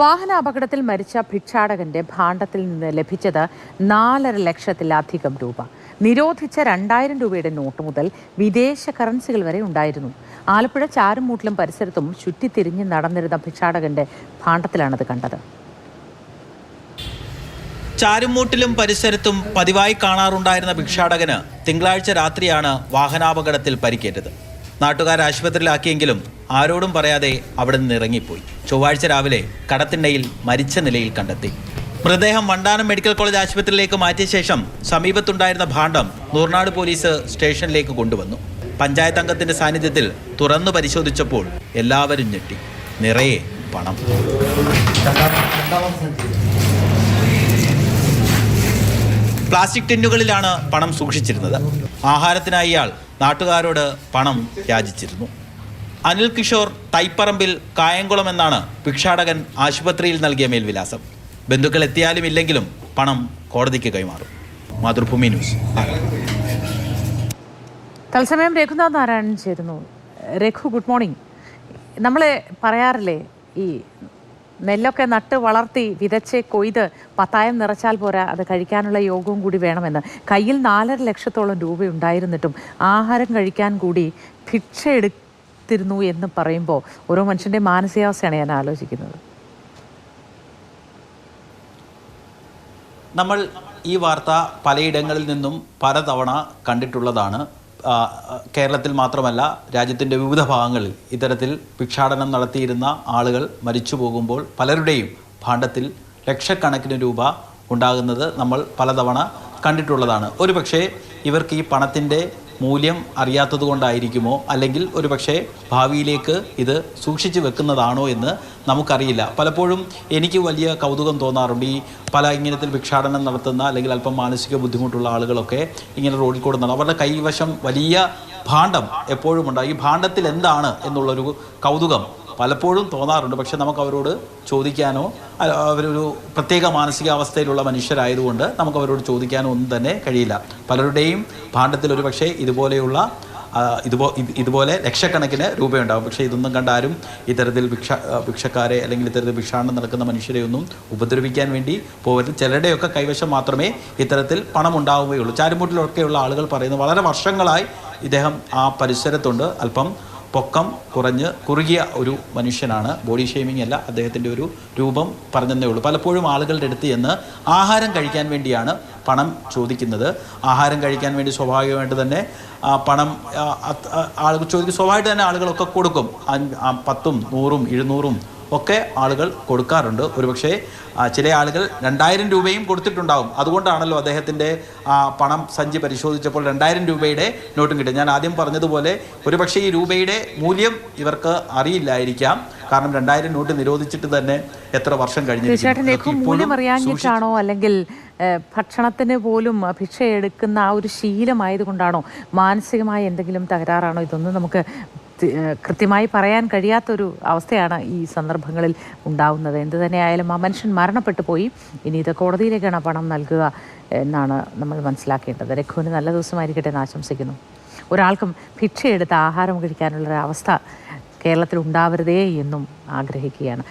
വാഹനാപകടത്തിൽ മരിച്ച ഭിക്ഷാടകന്റെ ഭാണ്ഡത്തിൽ നിന്ന് ലഭിച്ചത് 4.5 ലക്ഷത്തിലധികം രൂപ. നിരോധിച്ച 2000 രൂപയുടെ നോട്ട് മുതൽ വിദേശ കറൻസികൾ വരെ ഉണ്ടായിരുന്നു. ആലപ്പുഴ ചാരുമൂട്ടിലും പരിസരത്തും ചുറ്റിത്തിരിഞ്ഞ് നടന്നിരുന്ന ഭിക്ഷാടകന്റെ ഭാണ്ഡത്തിലാണത് കണ്ടത്. ചാരുമൂട്ടിലും പരിസരത്തും പതിവായി കാണാറുണ്ടായിരുന്ന ഭിക്ഷാടകന് തിങ്കളാഴ്ച രാത്രിയാണ് വാഹനാപകടത്തിൽ പരിക്കേറ്റത്. നാട്ടുകാർ ആശുപത്രിയിലാക്കിയെങ്കിലും ആരോടും പറയാതെ അവിടെ നിന്ന് ഇറങ്ങിപ്പോയി. ചൊവ്വാഴ്ച രാവിലെ കടത്തിണ്ണയിൽ മരിച്ച നിലയിൽ കണ്ടെത്തി. മൃതദേഹം വണ്ടാനം മെഡിക്കൽ കോളേജ് ആശുപത്രിയിലേക്ക് മാറ്റിയ ശേഷം സമീപത്തുണ്ടായിരുന്ന ഭാണ്ഡം നൂർനാട് പോലീസ് സ്റ്റേഷനിലേക്ക് കൊണ്ടുവന്നു. പഞ്ചായത്ത് അംഗത്തിന്റെ സാന്നിധ്യത്തിൽ തുറന്നു പരിശോധിച്ചപ്പോൾ എല്ലാവരും ഞെട്ടി. നിറയെ പണം. പ്ലാസ്റ്റിക് ടിന്നുകളിലാണ് പണം സൂക്ഷിച്ചിരുന്നത്. ആഹാരത്തിനായി ഇയാൾ നാട്ടുകാരോട് പണം യാചിച്ചിരുന്നു. അനിൽ കിഷോർ തൈപ്പറമ്പിൽ കായംകുളം എന്നാണ് ഭിക്ഷാടകൻ ആശുപത്രിയിൽ നൽകിയ മേൽവിലാസം. ബന്ധുക്കൾ എത്തിയാലും ഇല്ലെങ്കിലും പണം കോടതിക്ക് കൈമാറും. മാതൃഭൂമി ന്യൂസ്. തത്സമയം രഘുനാഥ് നാരായണൻ ചേരുന്നു. Raghu, good morning. നമ്മൾ പറയാറില്ലേ, ഈ നെല്ലൊക്കെ നട്ട് വളർത്തി വിതച്ച് കൊയ്ത് പത്തായം നിറച്ചാൽ പോരാ, അത് കഴിക്കാനുള്ള യോഗവും കൂടി വേണമെന്ന്. കയ്യിൽ 4.5 ലക്ഷത്തോളം രൂപ ഉണ്ടായിരുന്നിട്ടും ആഹാരം കഴിക്കാൻ കൂടി ഭിക്ഷ എടുത്തിരുന്നു എന്ന് പറയുമ്പോൾ ഓരോ മനുഷ്യൻ്റെ മാനസികാവസ്ഥയാണ് ഞാൻ ആലോചിക്കുന്നത്. നമ്മൾ ഈ വാർത്ത പലയിടങ്ങളിൽ നിന്നും പലതവണ കണ്ടിട്ടുള്ളതാണ്. കേരളത്തിൽ മാത്രമല്ല, രാജ്യത്തിൻ്റെ വിവിധ ഭാഗങ്ങളിൽ ഇത്തരത്തിൽ ഭിക്ഷാടനം നടത്തിയിരുന്ന ആളുകൾ മരിച്ചു പോകുമ്പോൾ പലരുടെയും ഭാണ്ഡത്തിൽ ലക്ഷക്കണക്കിന് രൂപ ഉണ്ടാകുന്നത് നമ്മൾ പലതവണ കണ്ടിട്ടുള്ളതാണ്. ഒരുപക്ഷെ ഇവർക്ക് ഈ പണത്തിൻ്റെ മൂല്യം അറിയാത്തത് കൊണ്ടായിരിക്കുമോ, അല്ലെങ്കിൽ ഒരുപക്ഷെ ഭാവിയിലേക്ക് ഇത് സൂക്ഷിച്ചു വെക്കുന്നതാണോ എന്ന് നമുക്കറിയില്ല. പലപ്പോഴും എനിക്ക് വലിയ കൗതുകം തോന്നാറുണ്ട്. ഈ പല ഇങ്ങനത്തിൽ ഭിക്ഷാടനം നടത്തുന്ന അല്ലെങ്കിൽ അല്പം മാനസിക ബുദ്ധിമുട്ടുള്ള ആളുകളൊക്കെ ഇങ്ങനെ റോഡിൽ കൂടെ നടന്നു, അവരുടെ കൈവശം വലിയ ഭാണ്ഡം എപ്പോഴും ഉണ്ട്. ഈ ഭാണ്ഡത്തിൽ എന്താണ് എന്നുള്ളൊരു കൗതുകം പലപ്പോഴും തോന്നാറുണ്ട്. പക്ഷെ നമുക്ക് അവരോട് ചോദിക്കാനോ, അവരൊരു പ്രത്യേക മാനസികാവസ്ഥയിലുള്ള മനുഷ്യരായതുകൊണ്ട് നമുക്ക് അവരോട് ചോദിക്കാനോ ഒന്നും തന്നെ കഴിയില്ല. പലരുടെയും ഭാണ്ഡത്തിൽ ഒരു പക്ഷേ ഇതുപോലെ ലക്ഷക്കണക്കിന് രൂപയുണ്ടാകും. പക്ഷേ ഇതൊന്നും കണ്ടാരും ഇത്തരത്തിൽ ഭിക്ഷക്കാരെ അല്ലെങ്കിൽ ഇത്തരത്തിൽ ഭിക്ഷാടനം നടക്കുന്ന മനുഷ്യരെ ഒന്നും ഉപദ്രവിക്കാൻ വേണ്ടി പോകരുത്. ചിലരുടെയൊക്കെ കൈവശം മാത്രമേ ഇത്തരത്തിൽ പണം ഉണ്ടാവുകയുള്ളൂ. ചാരുമൂട്ടിലൊക്കെയുള്ള ആളുകൾ പറയുന്നത് വളരെ വർഷങ്ങളായി ഇദ്ദേഹം ആ പരിസരത്തുണ്ട്. അല്പം പൊക്കം കുറുകിയ ഒരു മനുഷ്യനാണ്. ബോഡി ഷെയ്മിങ് അല്ല, അദ്ദേഹത്തിൻ്റെ ഒരു രൂപം പറഞ്ഞതേ ഉള്ളൂ. പലപ്പോഴും ആളുകളുടെ അടുത്ത് ചെന്ന് ആഹാരം കഴിക്കാൻ വേണ്ടിയാണ് പണം ചോദിക്കുന്നത്. ആഹാരം കഴിക്കാൻ വേണ്ടി സ്വാഭാവികമായിട്ട് തന്നെ പണം ആളുകൾ ചോദിക്കും. സ്വാഭാവികമായിട്ട് തന്നെ ആളുകളൊക്കെ കൊടുക്കും. 10ഉം 100ഉം 200ഉം ഒക്കെ ആളുകൾ കൊടുക്കാറുണ്ട്. ഒരുപക്ഷെ ചില ആളുകൾ 2000 രൂപയും കൊടുത്തിട്ടുണ്ടാകും. അതുകൊണ്ടാണല്ലോ അദ്ദേഹത്തിൻ്റെ പണം സഞ്ചി പരിശോധിച്ചപ്പോൾ 2000 രൂപയുടെ നോട്ടും കിട്ടും. ഞാൻ ആദ്യം പറഞ്ഞതുപോലെ ഒരുപക്ഷെ ഈ രൂപയുടെ മൂല്യം ഇവർക്ക് അറിയില്ലായിരിക്കാം. കാരണം 2000 നോട്ട് നിരോധിച്ചിട്ട് തന്നെ എത്ര വർഷം കഴിഞ്ഞു. മൂല്യം അറിയാഞ്ഞിട്ടാണോ, അല്ലെങ്കിൽ ഭക്ഷണത്തിന് പോലും ഭിക്ഷ എടുക്കുന്ന ആ ഒരു ശീലമായതുകൊണ്ടാണോ, മാനസികമായ എന്തെങ്കിലും തകരാറാണോ, ഇതൊന്നും നമുക്ക് കൃത്യമായി പറയാൻ കഴിയാത്തൊരു അവസ്ഥയാണ് ഈ സന്ദർഭങ്ങളിൽ ഉണ്ടാവുന്നത്. എന്തു തന്നെയായാലും ആ മനുഷ്യൻ മരണപ്പെട്ടു പോയി. ഇനി ഇത് കോടതിയിലേക്കാണ് പണം നൽകുക എന്നാണ് നമ്മൾ മനസ്സിലാക്കേണ്ടത്. രഘുവിന് നല്ല ദിവസമായിരിക്കട്ടെ എന്ന് ആശംസിക്കുന്നു. ഒരാൾക്കും ഭിക്ഷയെടുത്ത് ആഹാരം കഴിക്കാനുള്ളൊരവസ്ഥ കേരളത്തിൽ ഉണ്ടാവരുതേ എന്നും ആഗ്രഹിക്കുകയാണ്.